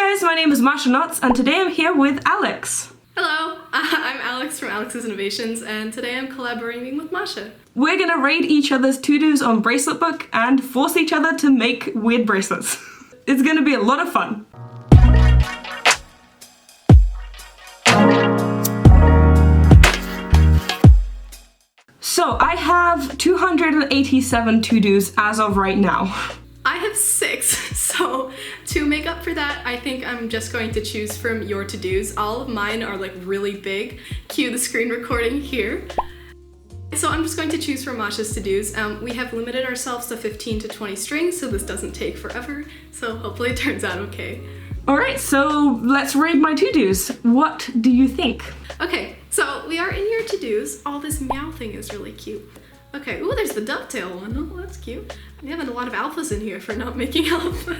guys, my name is Masha and today I'm here with Alex. Hello, I'm Alex from Alex's Innovations, and today I'm collaborating with Masha. We're gonna raid each other's to-dos on Bracelet Book and force each other to make weird bracelets. It's gonna be a lot of fun. So I have 287 to-dos as of right now. I have 6, so to make up for that, I think I'm just going to choose from your to-dos. All of mine are like really big. Cue the screen recording here. So I'm just going to choose from Masha's to-dos. We have limited ourselves to 15 to 20 strings, so this doesn't take forever, so hopefully it turns out okay. Alright, so let's raid my to-dos. What do you think? Okay, so we are in your to-dos. Oh, this meow thing is really cute. Okay, ooh, there's the dovetail one. Oh, that's cute. We have a lot of alphas in here for not making alphas.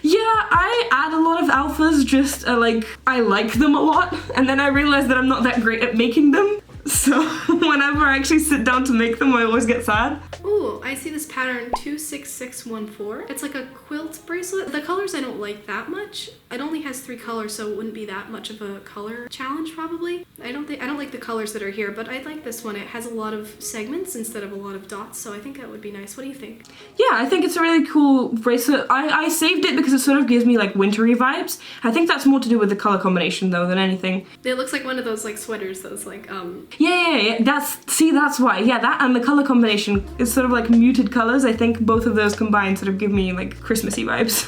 Yeah, I add a lot of alphas just I like them a lot, and then I realize that I'm not that great at making them. So whenever I actually sit down to make them, I always get sad. Ooh, I see this pattern 26614. It's like a quilt bracelet. The colors I don't like that much. It only has 3 colors, so it wouldn't be that much of a color challenge probably. I don't like the colors that are here, but I like this one. It has a lot of segments instead of a lot of dots, so I think that would be nice. What do you think? Yeah, I think it's a really cool bracelet. I saved it because it sort of gives me like wintry vibes. I think that's more to do with the color combination though than anything. It looks like one of those like sweaters, those like Yeah. That's why. Yeah, that and the color combination is sort of like muted colors. I think both of those combined sort of give me like Christmassy vibes.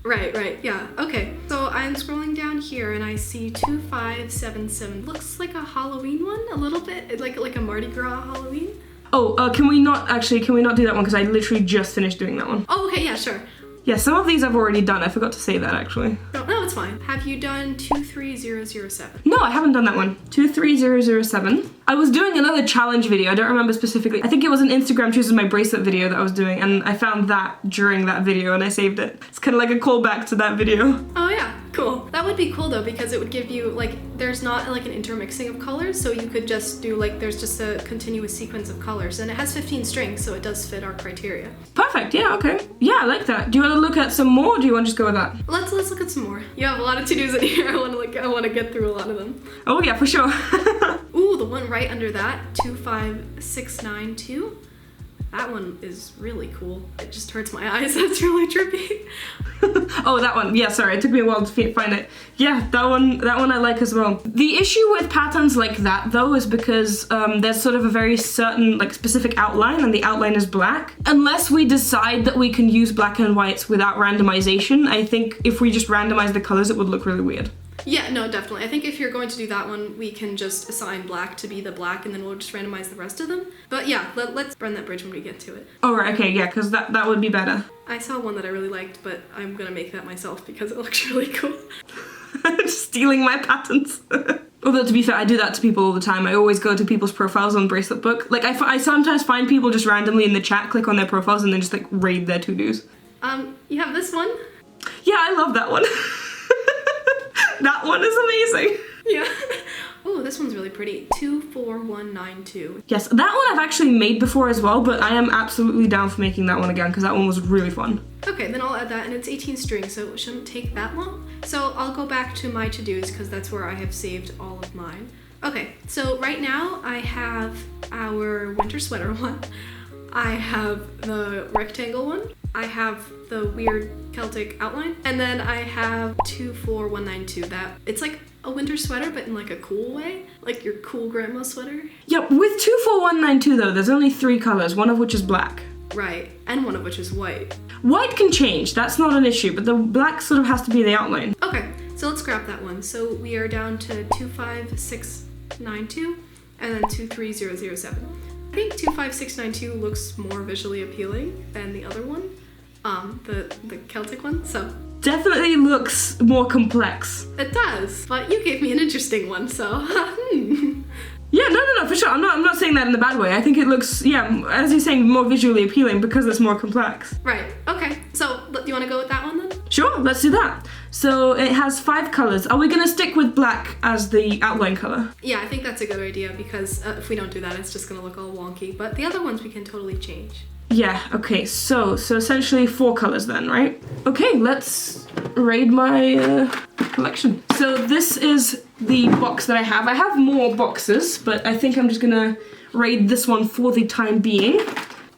Right, yeah. Okay, so I'm scrolling down here and I see 2577. Looks like a Halloween one, a little bit, like a Mardi Gras Halloween. Oh, can we not do that one because I literally just finished doing that one. Oh, okay, yeah, sure. Yeah, some of these I've already done. I forgot to say that actually. No, it's fine. Have you done 23007? No, I haven't done that one. 23007. I was doing another challenge video. I don't remember specifically. I think it was an Instagram chooses my bracelet video that I was doing, and I found that during that video and I saved it. It's kind of like a callback to that video. Oh yeah, cool. That would be cool though, because it would give you there's not like an intermixing of colors, so you could just do there's just a continuous sequence of colors, and it has 15 strings, so it does fit our criteria. Perfect, yeah, okay. Yeah, I like that. Do you want to look at some more, or do you want to just go with that? Let's look at some more. You have a lot of to-dos in here. I want to get through a lot of them. Oh yeah, for sure. Ooh, the one right under that, 25692. That one is really cool. It just hurts my eyes. That's really trippy. Oh, that one. Yeah, sorry. It took me a while to find it. Yeah, that one I like as well. The issue with patterns like that, though, is because there's sort of a very certain, specific outline, and the outline is black. Unless we decide that we can use black and whites without randomization, I think if we just randomize the colors, it would look really weird. Yeah, no, definitely. I think if you're going to do that one, we can just assign black to be the black, and then we'll just randomize the rest of them. But yeah, let's burn that bridge when we get to it. Oh, right, okay, yeah, because that would be better. I saw one that I really liked, but I'm gonna make that myself because it looks really cool. Stealing my patterns. Although, to be fair, I do that to people all the time. I always go to people's profiles on Bracelet Book. I sometimes find people just randomly in the chat, click on their profiles, and then just, raid their to-dos. You have this one? Yeah, I love that one. That one is amazing. Yeah. Oh, this one's really pretty. 24192. Yes, that one I've actually made before as well, but I am absolutely down for making that one again because that one was really fun. Okay, then I'll add that, and it's 18 strings, so it shouldn't take that long. So I'll go back to my to-dos because that's where I have saved all of mine. Okay, so right now I have our winter sweater one. I have the rectangle one. I have the weird Celtic outline, and then I have 24192. It's like a winter sweater, but in a cool way, like your cool grandma sweater. Yep, with 24192 though, there's only 3 colors, one of which is black. Right, and one of which is white. White can change, that's not an issue, but the black sort of has to be the outline. Okay, so let's scrap that one. So we are down to 25692 and then 23007. I think 25692 looks more visually appealing than the other one, the Celtic one, so. Definitely looks more complex. It does, but you gave me an interesting one, so. Yeah, no, for sure. I'm not saying that in a bad way. I think it looks, yeah, as you're saying, more visually appealing because it's more complex. Right, okay. So, do you want to go with that one then? Sure, let's do that. So it has 5 colors. Are we gonna stick with black as the outline color? Yeah, I think that's a good idea because if we don't do that, it's just gonna look all wonky. But the other ones we can totally change. Yeah, okay, so essentially 4 colors then, right? Okay, let's raid my collection. So this is the box that I have. I have more boxes, but I think I'm just gonna raid this one for the time being.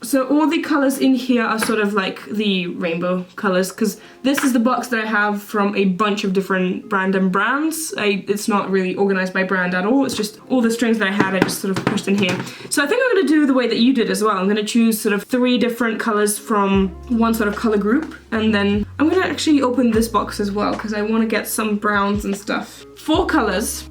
So all the colors in here are sort of like the rainbow colors, because this is the box that I have from a bunch of different random brands. It's not really organized by brand at all. It's just all the strings that I had, I just sort of pushed in here. So I think I'm gonna do the way that you did as well. I'm gonna choose sort of 3 different colors from one sort of color group, and then I'm gonna actually open this box as well, because I want to get some browns and stuff. 4 colors.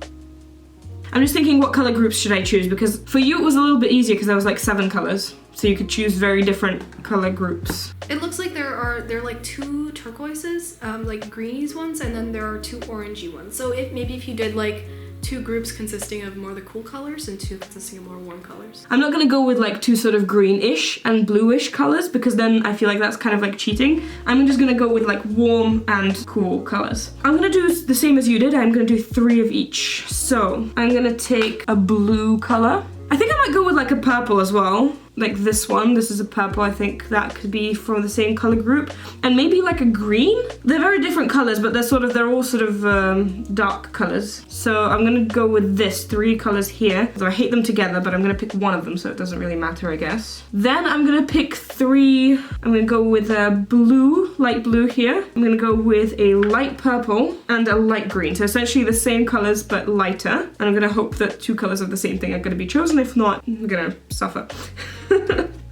I'm just thinking, what color groups should I choose? Because for you it was a little bit easier because there was like 7 colors. So you could choose very different color groups. It looks like there are like 2 turquoises, like greenies ones, and then there are 2 orangey ones. So maybe if you did like 2 groups consisting of more the cool colors and 2 consisting of more warm colors. I'm not gonna go with like 2 sort of greenish and bluish colors, because then I feel like that's kind of like cheating. I'm just gonna go with like warm and cool colors. I'm gonna do the same as you did. I'm gonna do 3 of each. So I'm gonna take a blue color. I think I might go with like a purple as well. Like this one, this is a purple. I think that could be from the same color group. And maybe like a green. They're very different colors, but they're all sort of dark colors. So I'm gonna go with this 3 colors here. So I hate them together, but I'm gonna pick one of them, so it doesn't really matter, I guess. Then I'm gonna pick 3. I'm gonna go with a blue, light blue here. I'm gonna go with a light purple and a light green. So essentially the same colors, but lighter. And I'm gonna hope that 2 colors of the same thing are gonna be chosen. If not, I'm gonna suffer.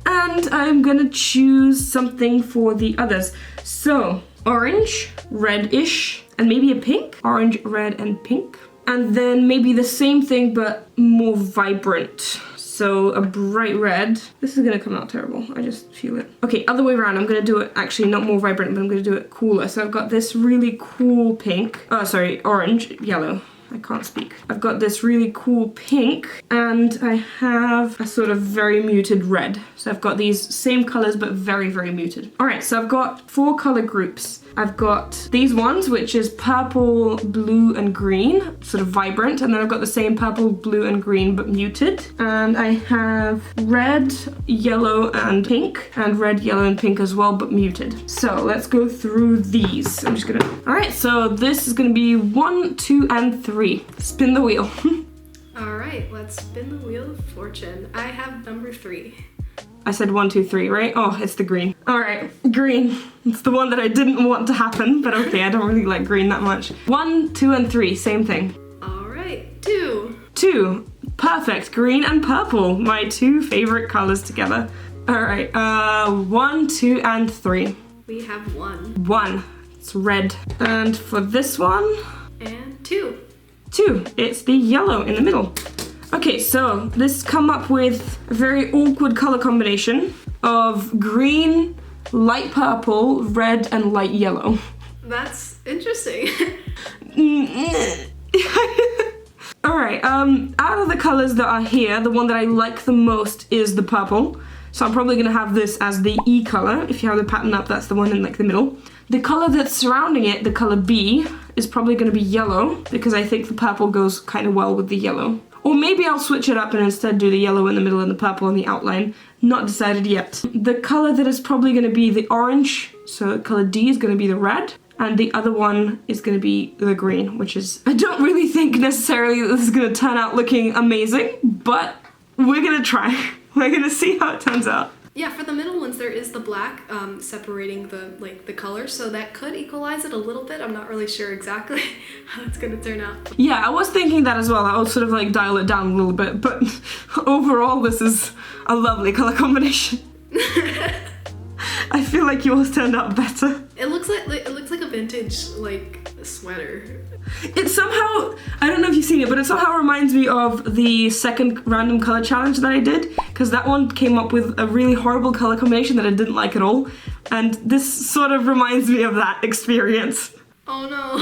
And I'm gonna choose something for the others. So orange, reddish, and maybe a pink. Orange, red, and pink. And then maybe the same thing but more vibrant. So a bright red. This is gonna come out terrible, I just feel it. Okay, other way around, I'm gonna do it actually not more vibrant, but I'm gonna do it cooler. So I've got this really cool pink. Oh, sorry, orange, yellow. I can't speak. I've got this really cool pink, and I have a sort of very muted red. So I've got these same colors but very, very muted. All right, so I've got 4 color groups. I've got these ones, which is purple, blue, and green, sort of vibrant. And then I've got the same purple, blue, and green, but muted. And I have red, yellow, and pink, and red, yellow, and pink as well, but muted. So let's go through these. I'm just gonna... All right, so this is gonna be 1, 2, and 3. Spin the wheel. All right, let's spin the wheel of fortune. I have number 3. I said 1, 2, 3, right? Oh, it's the green. All right, green. It's the one that I didn't want to happen, but okay, I don't really like green that much. 1, 2, and 3, same thing. All right, 2. 2, perfect. Green and purple, my 2 favorite colors together. All right, 1, 2, and 3. We have 1. 1, it's red. And for this one? And 2. 2, it's the yellow in the middle. Okay, so this come up with a very awkward color combination of green, light purple, red, and light yellow. That's interesting. All right, out of the colors that are here, the one that I like the most is the purple. So I'm probably gonna have this as the E color. If you have the pattern up, that's the one in like the middle. The color that's surrounding it, the color B, is probably gonna be yellow, because I think the purple goes kind of well with the yellow. Or maybe I'll switch it up and instead do the yellow in the middle and the purple in the outline. Not decided yet. The color that is probably gonna be the orange, so color D is gonna be the red, and the other one is gonna be the green, which is, I don't really think necessarily that this is gonna turn out looking amazing, but we're gonna try. We're gonna see how it turns out. Yeah, for the middle ones, there is the black separating the colors, so that could equalize it a little bit. I'm not really sure exactly how it's gonna turn out. Yeah, I was thinking that as well. I would sort of like dial it down a little bit, but overall, this is a lovely color combination. I feel like yours turned out better. It looks like a vintage like sweater. It somehow, I don't know if you've seen it, but it somehow reminds me of the second random color challenge that I did, because that one came up with a really horrible color combination that I didn't like at all, and this sort of reminds me of that experience. Oh no.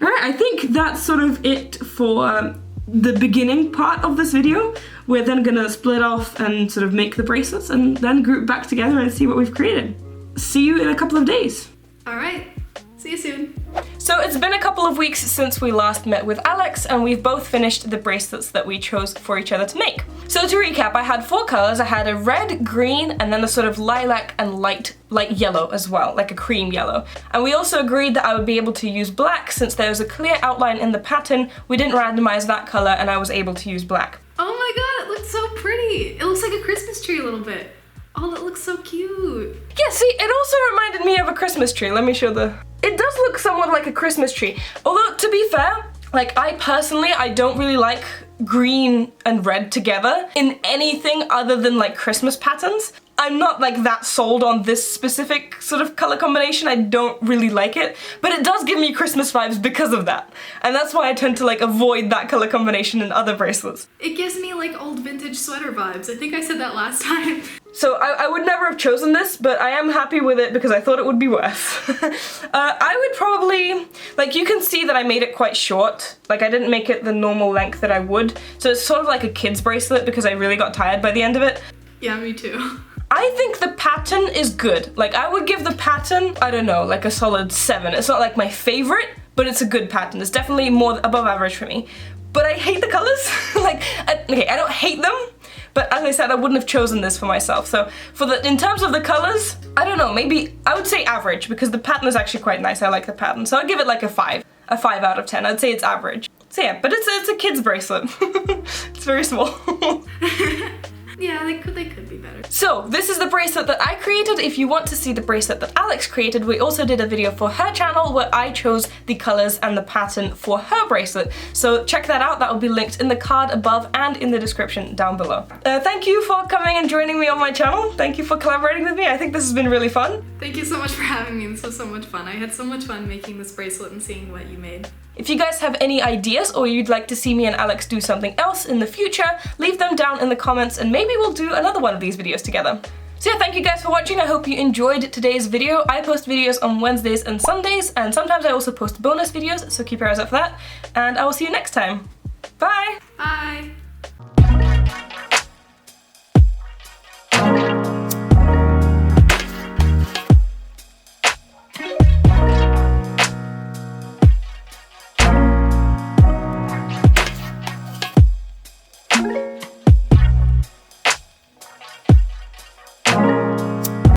Alright, I think that's sort of it for the beginning part of this video. We're then gonna split off and sort of make the bracelets and then group back together and see what we've created. See you in a couple of days. All right, see you soon. So it's been a couple of weeks since we last met with Alex, and we've both finished the bracelets that we chose for each other to make. So to recap, I had 4 colors. I had a red, green, and then a sort of lilac and light yellow as well, like a cream yellow. And we also agreed that I would be able to use black since there was a clear outline in the pattern. We didn't randomize that color and I was able to use black. Oh my god, it looks so pretty. It looks like a Christmas tree a little bit. Oh, that looks so cute. Yeah, see, it also reminded me of a Christmas tree. Let me show It does look somewhat like a Christmas tree. Although, to be fair, like I don't really like green and red together in anything other than like Christmas patterns. I'm not like that sold on this specific sort of color combination. I don't really like it, but it does give me Christmas vibes because of that. And that's why I tend to like avoid that color combination in other bracelets. It gives me like old vintage sweater vibes. I think I said that last time. So I would never have chosen this, but I am happy with it because I thought it would be worse. I would probably, like you can see that I made it quite short. Like I didn't make it the normal length that I would. So it's sort of like a kid's bracelet because I really got tired by the end of it. Yeah, me too. I think the pattern is good. Like I would give the pattern, I don't know, like a solid 7. It's not like my favorite, but it's a good pattern. It's definitely more above average for me. But I hate the colors. Okay, I don't hate them, but as I said, I wouldn't have chosen this for myself. So in terms of the colors, I don't know, maybe I would say average because the pattern is actually quite nice. I like the pattern. So I'd give it like a 5 out of 10. I'd say it's average. So yeah, but it's a kid's bracelet. It's very small. Yeah, they could be better. So this is the bracelet that I created. If you want to see the bracelet that Alex created, we also did a video for her channel where I chose the colors and the pattern for her bracelet. So check that out. That will be linked in the card above and in the description down below. Thank you for coming and joining me on my channel. Thank you for collaborating with me. I think this has been really fun. Thank you so much for having me. This was so much fun. I had so much fun making this bracelet and seeing what you made. If you guys have any ideas or you'd like to see me and Alex do something else in the future, leave them down in the comments and maybe we'll do another one of these videos together. So yeah, thank you guys for watching. I hope you enjoyed today's video. I post videos on Wednesdays and Sundays, and sometimes I also post bonus videos, so keep your eyes out for that. And I will see you next time. Bye! Bye! Bye.